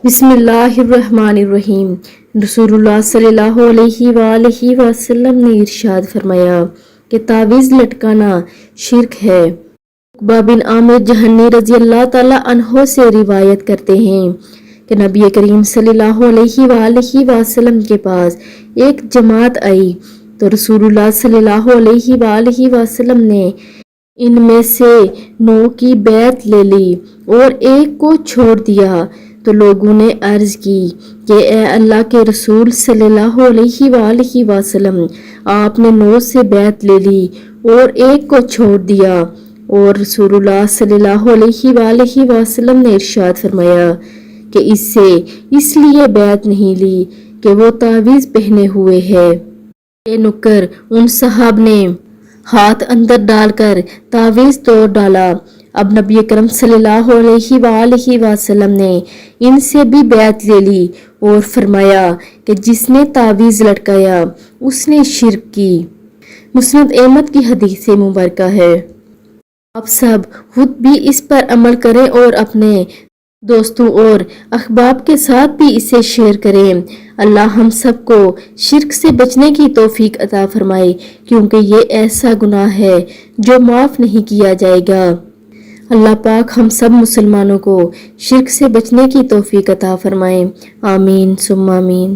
بسم اللہ الرحمن الرحیم۔ رسول اللہ صلی اللہ علیہ وآلہ وسلم نے ارشاد فرمایا کہ تعویذ لٹکانا شرک ہے۔ عقبہ بن عامر جہنی رضی اللہ تعالی عنہ سے روایت کرتے ہیں کہ نبی کریم صلی اللہ علیہ وآلہ وسلم کے پاس ایک جماعت آئی تو رسول اللہ صلی اللہ علیہ وآلہ وسلم نے ان میں سے 9 کی بیعت لے لی اور ایک کو چھوڑ دیا تو لوگوں نے عرض کی کہ اے اللہ کے رسول صلی اللہ علیہ وآلہ وسلم، آپ نے 9 سے بیعت لے لی اور ایک کو چھوڑ دیا، اور رسول اللہ صلی اللہ علیہ وآلہ وسلم نے ارشاد فرمایا کہ اس سے اس لیے بیعت نہیں لی کہ وہ تعویذ پہنے ہوئے ہے۔ یہ نکر ان صحاب نے ہاتھ اندر ڈال کر تعویذ توڑ ڈالا۔ اب نبی اکرم صلی اللہ علیہ وآلہ وسلم نے ان سے بھی بیعت لے لی اور فرمایا کہ جس نے تعویذ لٹکایا اس نے شرک کی۔ مسند احمد کی حدیث مبارکہ ہے۔ آپ سب خود بھی اس پر عمل کریں اور اپنے دوستوں اور احباب کے ساتھ بھی اسے شیئر کریں۔ اللہ ہم سب کو شرک سے بچنے کی توفیق عطا فرمائے، کیونکہ یہ ایسا گناہ ہے جو معاف نہیں کیا جائے گا۔ اللہ پاک ہم سب مسلمانوں کو شرک سے بچنے کی توفیق عطا فرمائے۔ آمین ثم آمین۔